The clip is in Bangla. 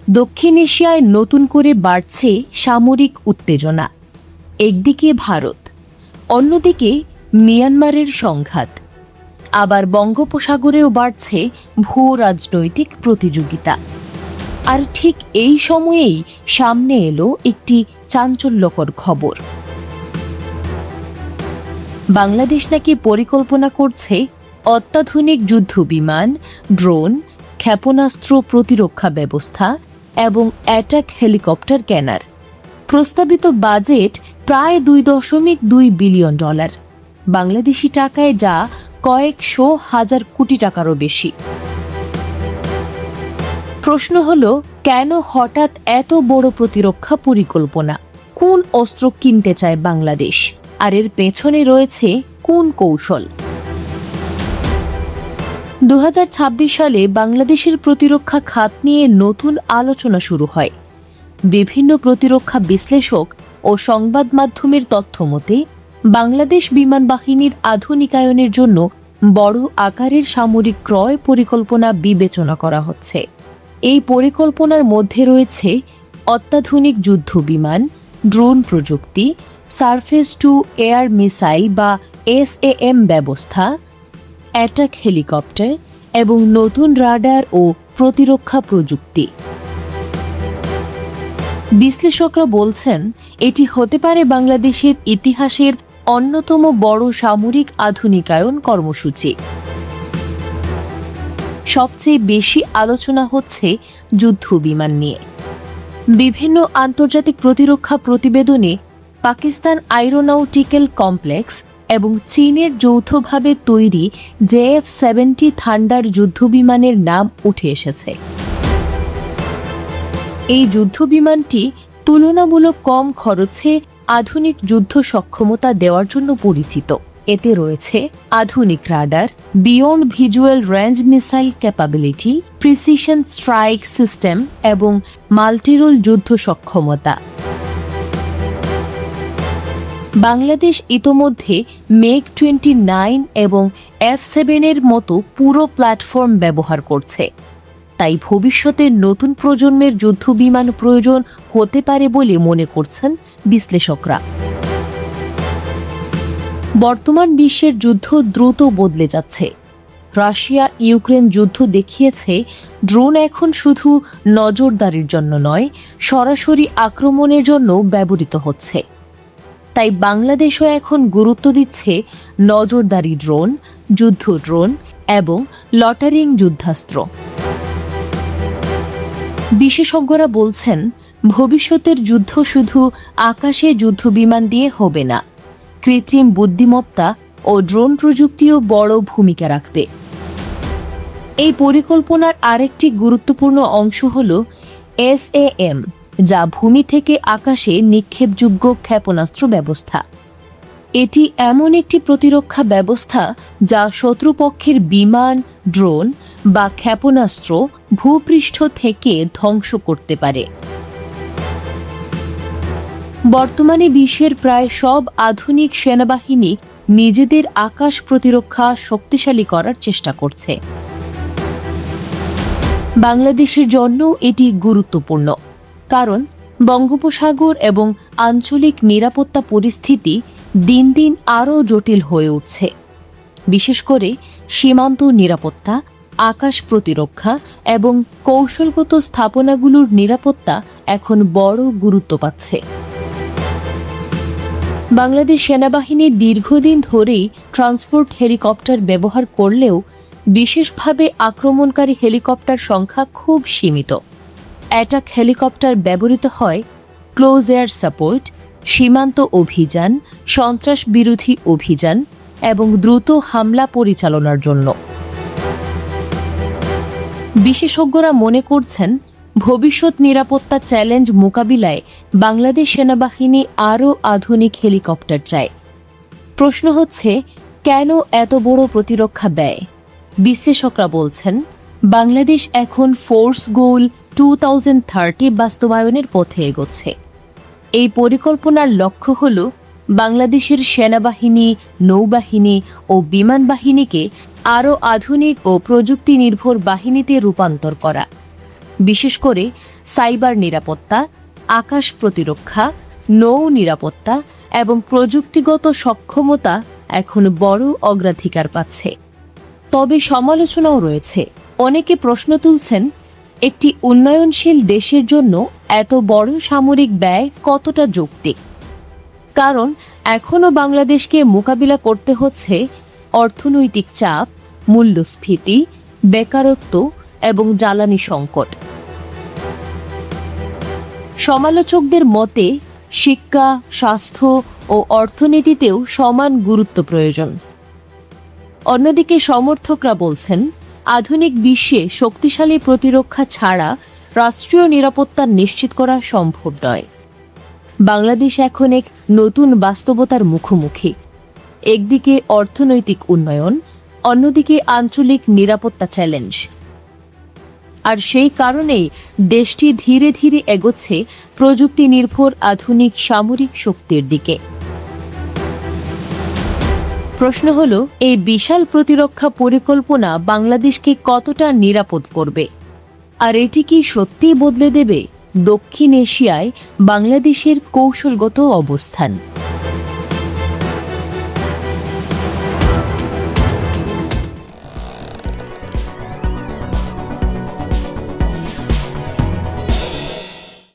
দক্ষিণ এশিয়ায় নতুন করে বাড়ছে সামরিক উত্তেজনা। একদিকে ভারত, অন্যদিকে মিয়ানমারের সংঘাত। আবার বঙ্গোপসাগরেও বাড়ছে ভূ রাজনৈতিক প্রতিযোগিতা। আর ঠিক এই সময়েই সামনে এলো একটি চাঞ্চল্যকর খবর। বাংলাদেশ নাকি পরিকল্পনা করছে অত্যাধুনিক যুদ্ধবিমান, ড্রোন, ক্ষেপণাস্ত্র প্রতিরক্ষা ব্যবস্থা এবং অ্যাটাক হেলিকপ্টার কেনার। প্রস্তাবিত বাজেট প্রায় $2.2 বিলিয়ন, বাংলাদেশি টাকায় যা কয়েকশো হাজার কোটি টাকারও বেশি। প্রশ্ন হলো, কেন হঠাৎ এত বড় প্রতিরক্ষা পরিকল্পনা? কোন অস্ত্র কিনতে চায় বাংলাদেশ? আর এর পেছনে রয়েছে কোন কৌশল? 2026 সালে বাংলাদেশের প্রতিরক্ষা খাত নিয়ে নতুন আলোচনা শুরু হয়। বিভিন্ন প্রতিরক্ষা বিশ্লেষক ও সংবাদ মাধ্যমের তথ্য মতে বাংলাদেশ বিমান বাহিনীর আধুনিকায়নের জন্য বড় আকারের সামরিক ক্রয় পরিকল্পনা বিবেচনা করা হচ্ছে। এই পরিকল্পনার মধ্যে রয়েছে অত্যাধুনিক যুদ্ধবিমান, ড্রোন প্রযুক্তি, সারফেস টু এয়ার মিসাইল বা SAM ব্যবস্থা, অ্যাটাক হেলিকপ্টার এবং নতুন রাডার ও প্রতিরক্ষা প্রযুক্তি। বিশ্লেষকরা বলছেন, এটি হতে পারে বাংলাদেশের ইতিহাসের অন্যতম বড় সামরিক আধুনিকায়ন কর্মসূচি। সবচেয়ে বেশি আলোচনা হচ্ছে যুদ্ধবিমান নিয়ে। বিভিন্ন আন্তর্জাতিক প্রতিরক্ষা প্রতিবেদনে পাকিস্তান আইরোনটিক্যাল কমপ্লেক্স এবং চীনের যৌথভাবে তৈরি JF-70 থান্ডার যুদ্ধবিমানের নাম উঠে এসেছে। এই যুদ্ধবিমানটি তুলনামূলক কম খরচে আধুনিক যুদ্ধ সক্ষমতা দেওয়ার জন্য পরিচিত। এতে রয়েছে আধুনিক radar, beyond visual range missile capability, precision strike system এবং মাল্টিরোল যুদ্ধ সক্ষমতা। বাংলাদেশ ইতোমধ্যে MiG-29 এবং F-7 এর মতো পুরো প্ল্যাটফর্ম ব্যবহার করছে। তাই ভবিষ্যতে নতুন প্রজন্মের যুদ্ধবিমান প্রয়োজন হতে পারে বলে মনে করছেন বিশ্লেষকরা। বর্তমান বিশ্বের যুদ্ধ দ্রুত বদলে যাচ্ছে। রাশিয়া ইউক্রেন যুদ্ধ দেখিয়েছে ড্রোন এখন শুধু নজরদারির জন্য নয়, সরাসরি আক্রমণের জন্য ব্যবহৃত হচ্ছে। তাই বাংলাদেশও এখন গুরুত্ব দিচ্ছে নজরদারি ড্রোন, যুদ্ধ ড্রোন এবং লটারিং যুদ্ধাস্ত্র। বিশেষজ্ঞরা বলছেন, ভবিষ্যতের যুদ্ধ শুধু আকাশে যুদ্ধবিমান দিয়ে হবে না, কৃত্রিম বুদ্ধিমত্তা ও ড্রোন প্রযুক্তিও বড় ভূমিকা রাখবে। এই পরিকল্পনার আরেকটি গুরুত্বপূর্ণ অংশ হল SAM, যা ভূমি থেকে আকাশে নিক্ষেপযোগ্য ক্ষেপণাস্ত্র ব্যবস্থা। এটি এমন একটি প্রতিরক্ষা ব্যবস্থা যা শত্রুপক্ষের বিমান, ড্রোন বা ক্ষেপণাস্ত্র ভূপৃষ্ঠ থেকে ধ্বংস করতে পারে। বর্তমানে বিশ্বের প্রায় সব আধুনিক সেনাবাহিনী নিজেদের আকাশ প্রতিরক্ষা শক্তিশালী করার চেষ্টা করছে। বাংলাদেশের জন্য এটি গুরুত্বপূর্ণ, কারণ বঙ্গোপসাগর এবং আঞ্চলিক নিরাপত্তা পরিস্থিতি দিন দিন আরও জটিল হয়ে উঠছে। বিশেষ করে সীমান্ত নিরাপত্তা, আকাশ প্রতিরক্ষা এবং কৌশলগত স্থাপনাগুলোর নিরাপত্তা এখন বড় গুরুত্ব পাচ্ছে। বাংলাদেশ সেনাবাহিনী দীর্ঘদিন ধরেই ট্রান্সপোর্ট হেলিকপ্টার ব্যবহার করলেও বিশেষভাবে আক্রমণকারী হেলিকপ্টার সংখ্যা খুব সীমিত। অ্যাটাক হেলিকপ্টার ব্যবহৃত হয় ক্লোজ এয়ার সাপোর্ট, সীমান্ত অভিযান, সন্ত্রাস বিরোধী অভিযান এবং দ্রুত হামলা পরিচালনার জন্য। বিশেষজ্ঞরা মনে করছেন, ভবিষ্যৎ নিরাপত্তা চ্যালেঞ্জ মোকাবিলায় বাংলাদেশ সেনাবাহিনী আরও আধুনিক হেলিকপ্টার চায়। প্রশ্ন হচ্ছে, কেন এত বড় প্রতিরক্ষা ব্যয়? বিশ্লেষকরা বলছেন, বাংলাদেশ এখন ফোর্স গোল 2030 বাস্তবায়নের পথে এগোচ্ছে। এই পরিকল্পনার লক্ষ্য হল বাংলাদেশের সেনাবাহিনী, নৌবাহিনী ও বিমান বাহিনীকে আরও আধুনিক ও প্রযুক্তি নির্ভর বাহিনীতে রূপান্তর করা। বিশেষ করে সাইবার নিরাপত্তা, আকাশ প্রতিরক্ষা, নৌ নিরাপত্তা এবং প্রযুক্তিগত সক্ষমতা এখন বড় অগ্রাধিকার পাচ্ছে। তবে সমালোচনাও রয়েছে। অনেকে প্রশ্ন তুলছেন, একটি উন্নয়নশীল দেশের জন্য এত বড় সামরিক ব্যয় কতটা যৌক্তিক? কারণ এখনও বাংলাদেশকে মোকাবিলা করতে হচ্ছে অর্থনৈতিক চাপ, মূল্যস্ফীতি, বেকারত্ব এবং জ্বালানি সংকট। সমালোচকদের মতে শিক্ষা, স্বাস্থ্য ও অর্থনীতিতেও সমান গুরুত্ব প্রয়োজন। অন্যদিকে সমর্থকরা বলছেন, আধুনিক বিশ্বে শক্তিশালী প্রতিরক্ষা ছাড়া রাষ্ট্রীয় নিরাপত্তা নিশ্চিত করা সম্ভব নয়। বাংলাদেশ এখন এক নতুন বাস্তবতার মুখোমুখি। একদিকে অর্থনৈতিক উন্নয়ন, অন্যদিকে আঞ্চলিক নিরাপত্তা চ্যালেঞ্জ। আর সেই কারণেই দেশটি ধীরে ধীরে এগোচ্ছে প্রযুক্তি নির্ভর আধুনিক সামরিক শক্তির দিকে। প্রশ্ন হলো, এই বিশাল প্রতিরক্ষা পরিকল্পনা বাংলাদেশকে কতটা নিরাপদ করবে? আর এটি কি সত্যিই বদলে দেবে দক্ষিণ এশিয়ায় বাংলাদেশের কৌশলগত অবস্থান?